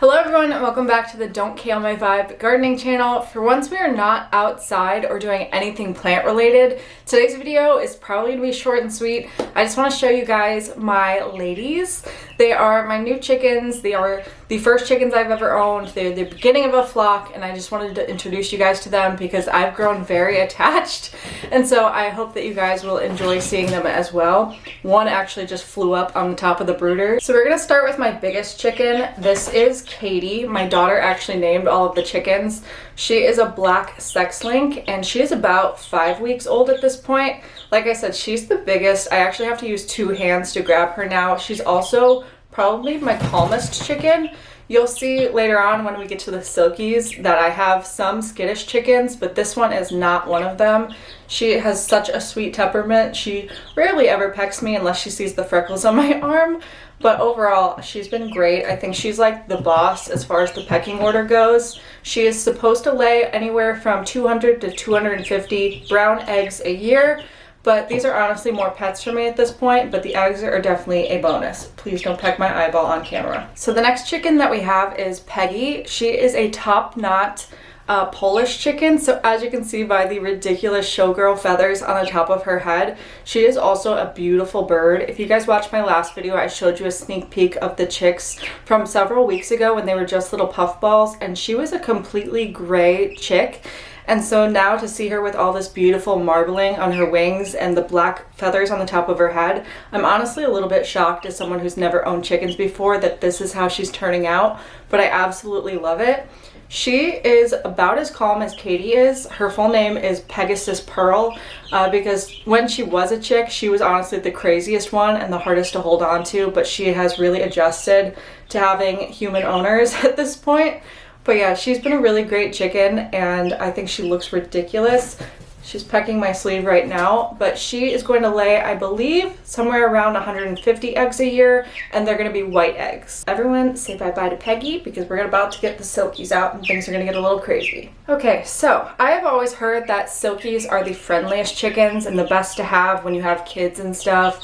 Hello everyone and welcome back to the Don't Kale My Vibe gardening channel. For once we are not outside or doing anything plant related, today's video is probably going to be short and sweet. I just want to show you guys my ladies. They are my new chickens. They are the first chickens I've ever owned. They're the beginning of a flock and I just wanted to introduce you guys to them because I've grown very attached, and so I hope that you guys will enjoy seeing them as well. One actually just flew up on the top of the brooder. So we're going to start with my biggest chicken. This is Katie. My daughter actually named all of the chickens. She is a black sex link and she is about 5 weeks old at this point. Like I said, she's the biggest. I actually have to use 2 hands to grab her now. She's also probably my calmest chicken. You'll see later on when we get to the silkies that I have some skittish chickens, but this one is not one of them. She has such a sweet temperament. She rarely ever pecks me unless she sees the freckles on my arm, but overall she's been great. I think she's like the boss as far as the pecking order goes. She is supposed to lay anywhere from 200 to 250 brown eggs a year. But these are honestly more pets for me at this point, but the eggs are definitely a bonus. Please don't peck my eyeball on camera. So the next chicken that we have is Peggy. She is a top knot Polish chicken. So as you can see by the ridiculous showgirl feathers on the top of her head, she is also a beautiful bird. If you guys watched my last video, I showed you a sneak peek of the chicks from several weeks ago when they were just little puffballs, and she was a completely gray chick. And so now to see her with all this beautiful marbling on her wings and the black feathers on the top of her head, I'm honestly a little bit shocked as someone who's never owned chickens before that this is how she's turning out, but I absolutely love it. She is about as calm as Katie is. Her full name is Pegasus Pearl because when she was a chick, she was honestly the craziest one and the hardest to hold on to, but she has really adjusted to having human owners at this point. But yeah, she's been a really great chicken and I think she looks ridiculous. She's pecking my sleeve right now, but she is going to lay, I believe, somewhere around 150 eggs a year, and they're going to be white eggs. Everyone say bye-bye to Peggy because we're about to get the silkies out and things are going to get a little crazy. Okay, so I have always heard that silkies are the friendliest chickens and the best to have when you have kids and stuff.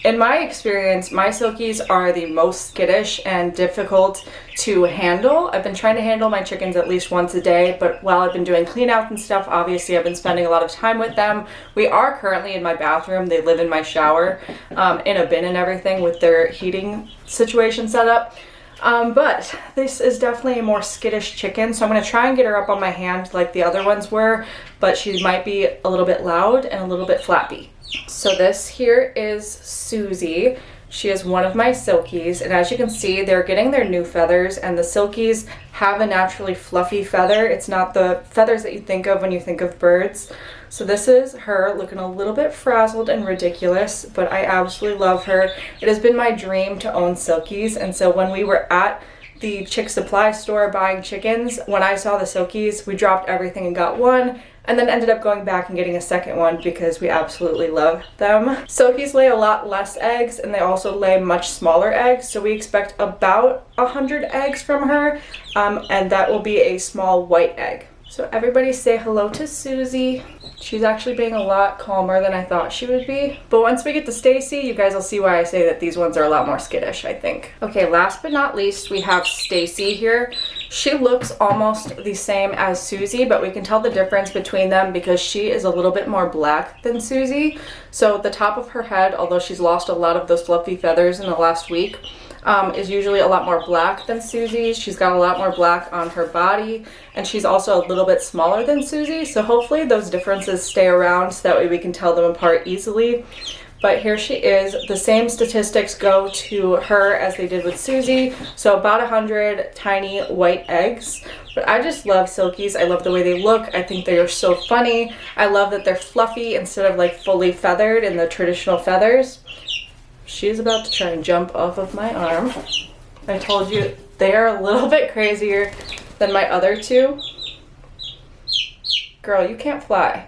In my experience, my silkies are the most skittish and difficult to handle. I've been trying to handle my chickens at least once a day, but while I've been doing clean out and stuff, obviously I've been spending a lot of time with them. We are currently in my bathroom. They live in my shower, in a bin and everything with their heating situation set up. But this is definitely a more skittish chicken, so I'm going to try and get her up on my hand like the other ones were, but she might be a little bit loud and a little bit flappy. So this here is Susie. She is one of my silkies, and as you can see, they're getting their new feathers, and the silkies have a naturally fluffy feather. It's not the feathers that you think of when you think of birds. So this is her looking a little bit frazzled and ridiculous, but I absolutely love her. It has been my dream to own silkies, and so when we were at the chick supply store buying chickens, when I saw the silkies, we dropped everything and got one, and then ended up going back and getting a second one because we absolutely love them. Silkies lay a lot less eggs and they also lay much smaller eggs, so we expect about 100 eggs from her, and that will be a small white egg. So everybody say hello to Susie. She's actually being a lot calmer than I thought she would be. But once we get to Stacy, you guys will see why I say that these ones are a lot more skittish, I think. Okay, last but not least, we have Stacy here. She looks almost the same as Susie, but we can tell the difference between them because she is a little bit more black than Susie. So the top of her head, although she's lost a lot of those fluffy feathers in the last week, is usually a lot more black than Susie. She's got a lot more black on her body, and she's also a little bit smaller than Susie, so hopefully those differences stay around so that way we can tell them apart easily. But here she is. The same statistics go to her as they did with Susie, so about 100 tiny white eggs. But I just love silkies. I love the way they look. I think they are so funny. I love that they're fluffy instead of like fully feathered in the traditional feathers. She's about to try and jump off of my arm. I told you they are a little bit crazier than my other two. Girl, you can't fly.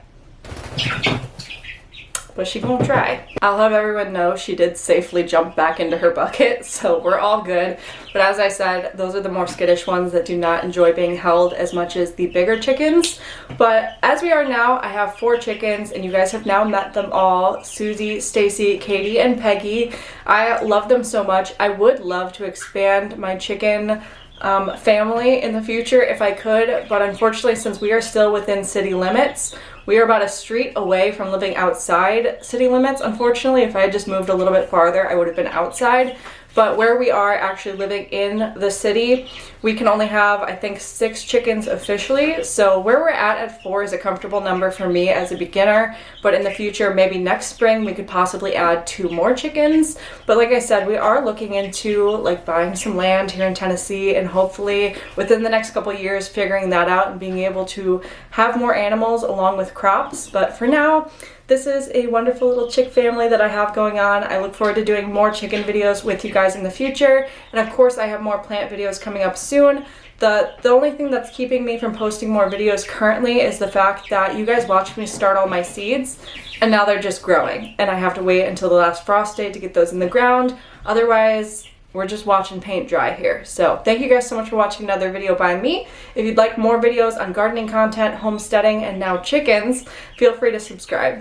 But she gonna try. I'll have everyone know she did safely jump back into her bucket, so we're all good. But as I said, those are the more skittish ones that do not enjoy being held as much as the bigger chickens. But as we are now, I have 4 chickens, and you guys have now met them all. Susie, Stacy, Katie, and Peggy. I love them so much. I would love to expand my chicken family in the future if I could, but unfortunately, since we are still within city limits, we are about a street away from living outside city limits. Unfortunately, if I had just moved a little bit farther, I would have been outside. But where we are actually living in the city, we can only have, I think, 6 chickens officially. So where we're at 4 is a comfortable number for me as a beginner. But in the future, maybe next spring, we could possibly add 2 more chickens. But like I said, we are looking into like buying some land here in Tennessee, and hopefully within the next couple years figuring that out and being able to have more animals along with crops. But for now, this is a wonderful little chick family that I have going on. I look forward to doing more chicken videos with you guys in the future. And of course, I have more plant videos coming up soon. The only thing that's keeping me from posting more videos currently is the fact that you guys watched me start all my seeds, and now they're just growing. And I have to wait until the last frost day to get those in the ground. Otherwise, we're just watching paint dry here. So thank you guys so much for watching another video by me. If you'd like more videos on gardening content, homesteading, and now chickens, feel free to subscribe.